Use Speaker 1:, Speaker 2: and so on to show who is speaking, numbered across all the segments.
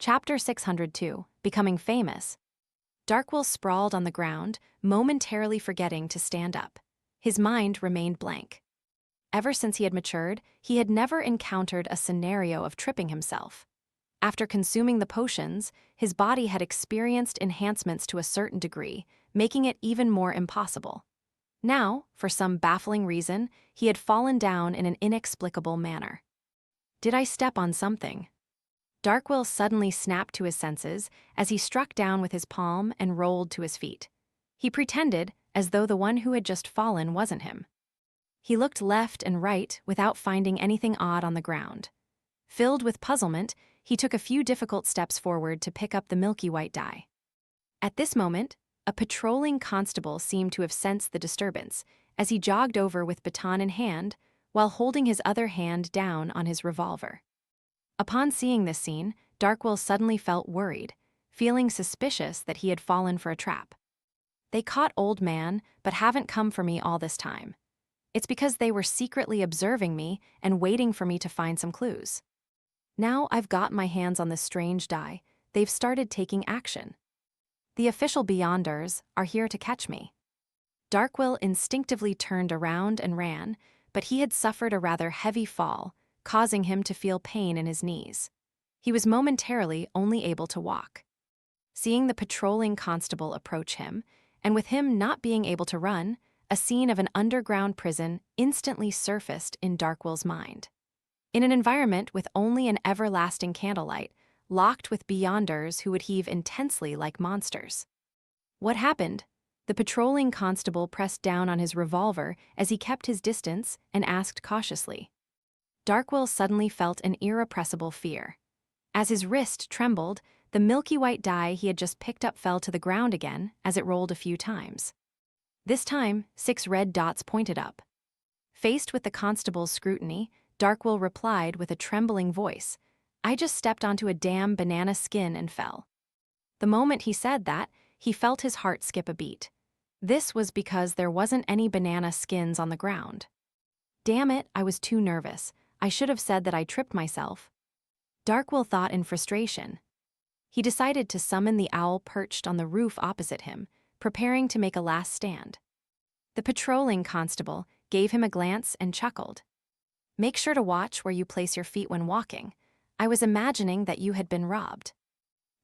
Speaker 1: Chapter 602, Becoming Famous. Darkwill sprawled on the ground, momentarily forgetting to stand up. His mind remained blank. Ever since he had matured, he had never encountered a scenario of tripping himself. After consuming the potions, his body had experienced enhancements to a certain degree, making it even more impossible. Now, for some baffling reason, he had fallen down in an inexplicable manner. Did I step on something? Darkwill suddenly snapped to his senses as he struck down with his palm and rolled to his feet. He pretended as though the one who had just fallen wasn't him. He looked left and right without finding anything odd on the ground. Filled with puzzlement, he took a few difficult steps forward to pick up the milky white dye. At this moment, a patrolling constable seemed to have sensed the disturbance as he jogged over with baton in hand while holding his other hand down on his revolver. Upon seeing this scene, Darkwill suddenly felt worried, feeling suspicious that he had fallen for a trap. "They caught Old Man, but haven't come for me all this time. It's because they were secretly observing me and waiting for me to find some clues. Now I've got my hands on this strange dye, they've started taking action. The official Beyonders are here to catch me." Darkwill instinctively turned around and ran, but he had suffered a rather heavy fall, causing him to feel pain in his knees. He was momentarily only able to walk. Seeing the patrolling constable approach him, and with him not being able to run, a scene of an underground prison instantly surfaced in Darkwill's mind. In an environment with only an everlasting candlelight, locked with Beyonders who would heave intensely like monsters. What happened? The patrolling constable pressed down on his revolver as he kept his distance and asked cautiously. Darkwill suddenly felt an irrepressible fear. As his wrist trembled, the milky white dye he had just picked up fell to the ground again as it rolled a few times. This time, 6 red dots pointed up. Faced with the constable's scrutiny, Darkwill replied with a trembling voice, "I just stepped onto a damn banana skin and fell." The moment he said that, he felt his heart skip a beat. This was because there wasn't any banana skins on the ground. Damn it, I was too nervous. I should have said that I tripped myself. Darkwill thought in frustration. He decided to summon the owl perched on the roof opposite him, preparing to make a last stand. The patrolling constable gave him a glance and chuckled. "Make sure to watch where you place your feet when walking. I was imagining that you had been robbed."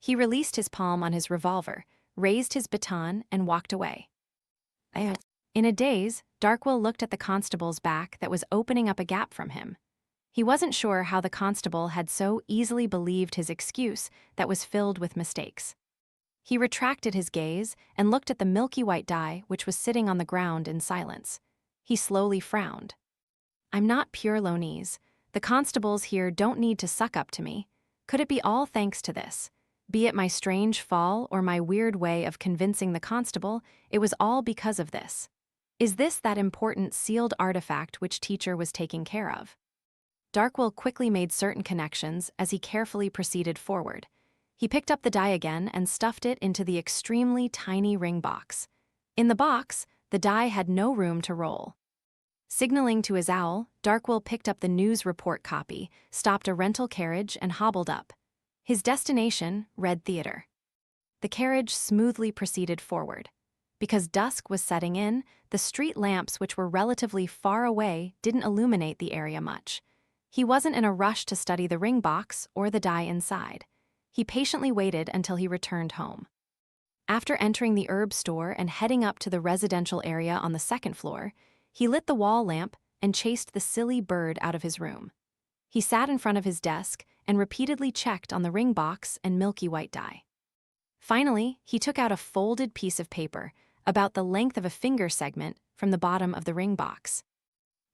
Speaker 1: He released his palm on his revolver, raised his baton, and walked away. In a daze, Darkwill looked at the constable's back that was opening up a gap from him. He wasn't sure how the constable had so easily believed his excuse that was filled with mistakes. He retracted his gaze and looked at the milky white dye which was sitting on the ground in silence. He slowly frowned. "I'm not pure Lonese. The constables here don't need to suck up to me. Could it be all thanks to this? Be it my strange fall or my weird way of convincing the constable, it was all because of this. Is this that important sealed artifact which Teacher was taking care of?" Darkwill quickly made certain connections as he carefully proceeded forward. He picked up the dye again and stuffed it into the extremely tiny ring box. In the box, the dye had no room to roll. Signaling to his owl, Darkwill picked up the news report copy, stopped a rental carriage, and hobbled up. His destination, Red Theater. The carriage smoothly proceeded forward. Because dusk was setting in, the street lamps which were relatively far away didn't illuminate the area much. He wasn't in a rush to study the ring box or the dye inside. He patiently waited until he returned home. After entering the herb store and heading up to the residential area on the second floor, he lit the wall lamp and chased the silly bird out of his room. He sat in front of his desk and repeatedly checked on the ring box and milky white dye. Finally, he took out a folded piece of paper, about the length of a finger segment, from the bottom of the ring box.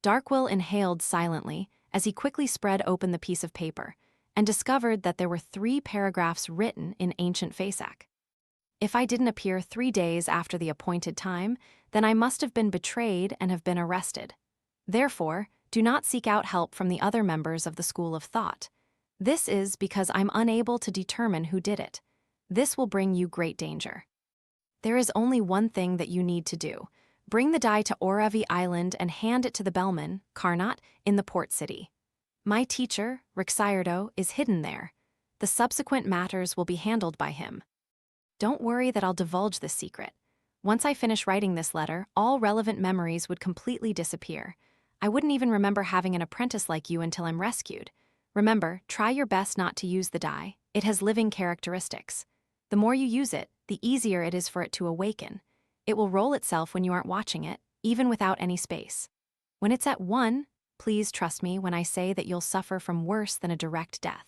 Speaker 1: Darkwill inhaled silently as he quickly spread open the piece of paper and discovered that there were 3 paragraphs written in ancient Fasak. "If I didn't appear 3 days after the appointed time, then I must have been betrayed and have been arrested. Therefore, do not seek out help from the other members of the school of thought. This is because I'm unable to determine who did it. This will bring you great danger. There is only one thing that you need to do. Bring the dye to Oravi Island and hand it to the bellman, Karnot, in the port city. My teacher, Rixayardo, is hidden there. The subsequent matters will be handled by him. Don't worry that I'll divulge this secret. Once I finish writing this letter, all relevant memories would completely disappear. I wouldn't even remember having an apprentice like you until I'm rescued. Remember, try your best not to use the die. It has living characteristics. The more you use it, the easier it is for it to awaken. It will roll itself when you aren't watching it, even without any space. When it's at 1, please trust me when I say that you'll suffer from worse than a direct death.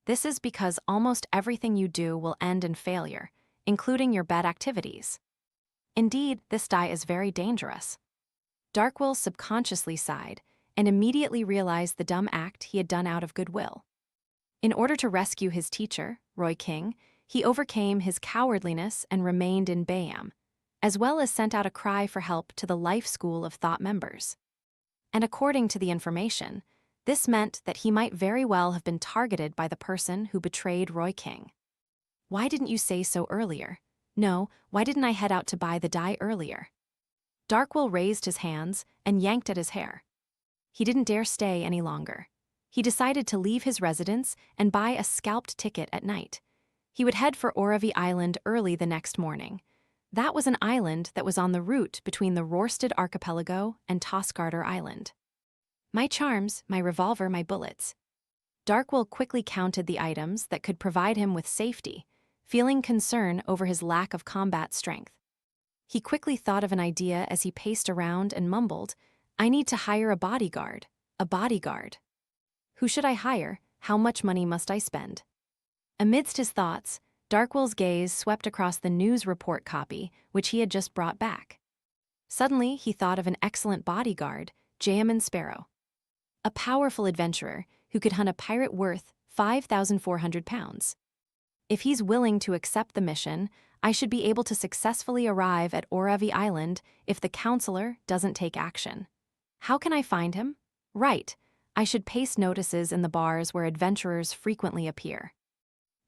Speaker 1: This is because almost everything you do will end in failure, including your bed activities. Indeed, this die is very dangerous. Darkwill subconsciously sighed and immediately realized the dumb act he had done out of goodwill. In order to rescue his teacher, Roy King, he overcame his cowardliness and remained in Bayam, as well as sent out a cry for help to the Life School of Thought members. And according to the information, this meant that he might very well have been targeted by the person who betrayed Roy King. Why didn't you say so earlier? No, why didn't I head out to buy the die earlier? Darkwill raised his hands and yanked at his hair. He didn't dare stay any longer. He decided to leave his residence and buy a scalped ticket at night. He would head for Oravi Island early the next morning. That was an island that was on the route between the Rørsted Archipelago and Tosgarder Island. My charms, my revolver, my bullets. Darkwill quickly counted the items that could provide him with safety, feeling concern over his lack of combat strength. He quickly thought of an idea as he paced around and mumbled, I need to hire a bodyguard. A bodyguard. Who should I hire? How much money must I spend? Amidst his thoughts, Darkwill's gaze swept across the news report copy, which he had just brought back. Suddenly, he thought of an excellent bodyguard, Jayaman Sparrow. A powerful adventurer who could hunt a pirate worth 5,400 pounds. If he's willing to accept the mission, I should be able to successfully arrive at Oravi Island if the counselor doesn't take action. How can I find him? Right, I should paste notices in the bars where adventurers frequently appear.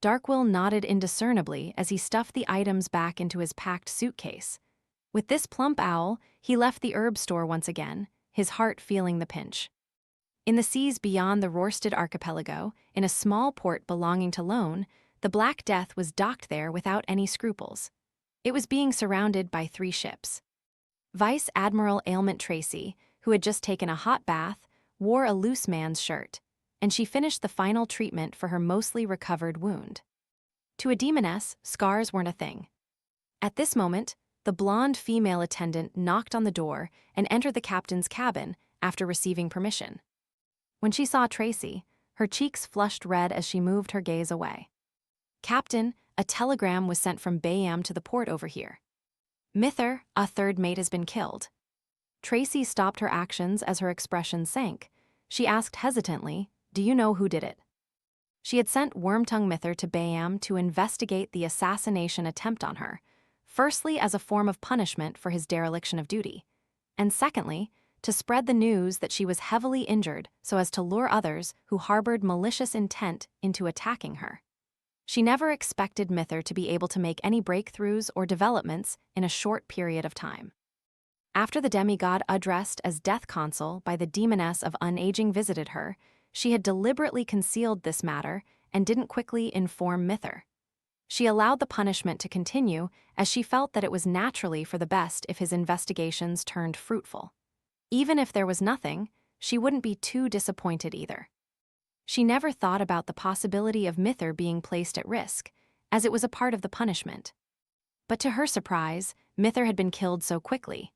Speaker 1: Darkwill nodded indiscernibly as he stuffed the items back into his packed suitcase. With this plump owl, he left the herb store once again, his heart feeling the pinch. In the seas beyond the Rørsted Archipelago, in a small port belonging to Lone, the Black Death was docked there without any scruples. It was being surrounded by 3 ships. Vice Admiral Ailment Tracy, who had just taken a hot bath, wore a loose man's shirt, and she finished the final treatment for her mostly recovered wound. To a demoness, scars weren't a thing. At this moment, the blonde female attendant knocked on the door and entered the captain's cabin after receiving permission. When she saw Tracy, her cheeks flushed red as she moved her gaze away. Captain, a telegram was sent from Bayam to the port over here. Mither, a 3rd mate, has been killed. Tracy stopped her actions as her expression sank. She asked hesitantly, do you know who did it? She had sent Wormtongue Mither to Bayam to investigate the assassination attempt on her, firstly as a form of punishment for his dereliction of duty, and secondly, to spread the news that she was heavily injured so as to lure others who harbored malicious intent into attacking her. She never expected Mither to be able to make any breakthroughs or developments in a short period of time. After the demigod addressed as Death Consul by the demoness of unaging visited her, she had deliberately concealed this matter and didn't quickly inform Mither. She allowed the punishment to continue as she felt that it was naturally for the best if his investigations turned fruitful. Even if there was nothing, she wouldn't be too disappointed either. She never thought about the possibility of Mither being placed at risk, as it was a part of the punishment. But to her surprise, Mither had been killed so quickly.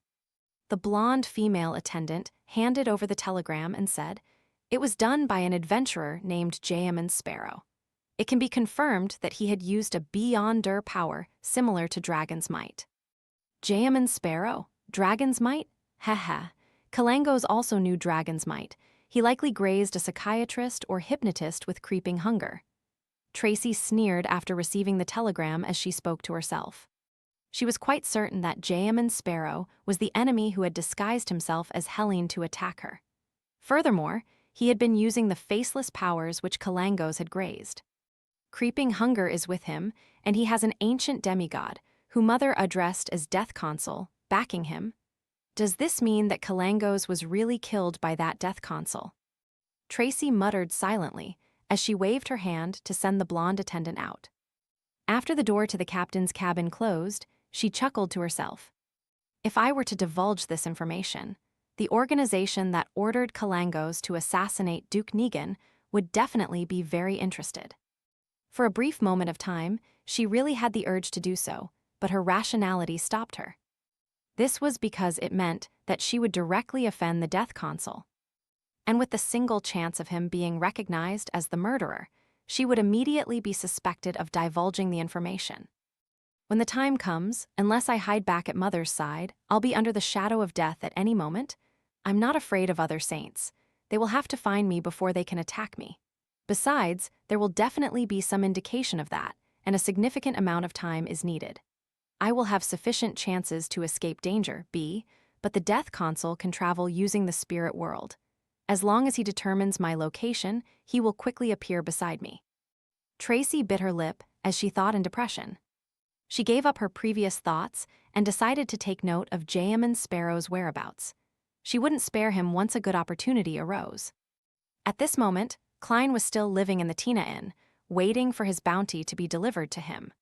Speaker 1: The blonde female attendant handed over the telegram and said, it was done by an adventurer named Jayaman Sparrow. It can be confirmed that he had used a Beyonder power similar to Dragon's Might. Jayaman Sparrow? Dragon's Might? Haha. Kalangos also knew Dragon's Might. He likely grazed a psychiatrist or hypnotist with creeping hunger. Tracy sneered after receiving the telegram as she spoke to herself. She was quite certain that Jayaman Sparrow was the enemy who had disguised himself as Helene to attack her. Furthermore, he had been using the faceless powers which Kalangos had grazed. Creeping hunger is with him, and he has an ancient demigod, who Mother addressed as Death Consul, backing him. Does this mean that Kalangos was really killed by that Death Consul? Tracy muttered silently, as she waved her hand to send the blonde attendant out. After the door to the captain's cabin closed, she chuckled to herself. If I were to divulge this information, the organization that ordered Kalangos to assassinate Duke Negan would definitely be very interested. For a brief moment of time, she really had the urge to do so, but her rationality stopped her. This was because it meant that she would directly offend the Death Consul. And with the single chance of him being recognized as the murderer, she would immediately be suspected of divulging the information. When the time comes, unless I hide back at Mother's side, I'll be under the shadow of death at any moment. I'm not afraid of other saints. They will have to find me before they can attack me. Besides, there will definitely be some indication of that, and a significant amount of time is needed. I will have sufficient chances to escape danger, B, but the Death Consul can travel using the spirit world. As long as he determines my location, he will quickly appear beside me. Tracy bit her lip as she thought in depression. She gave up her previous thoughts and decided to take note of Jayaman Sparrow's whereabouts. She wouldn't spare him once a good opportunity arose. At this moment, Klein was still living in the Tina Inn, waiting for his bounty to be delivered to him.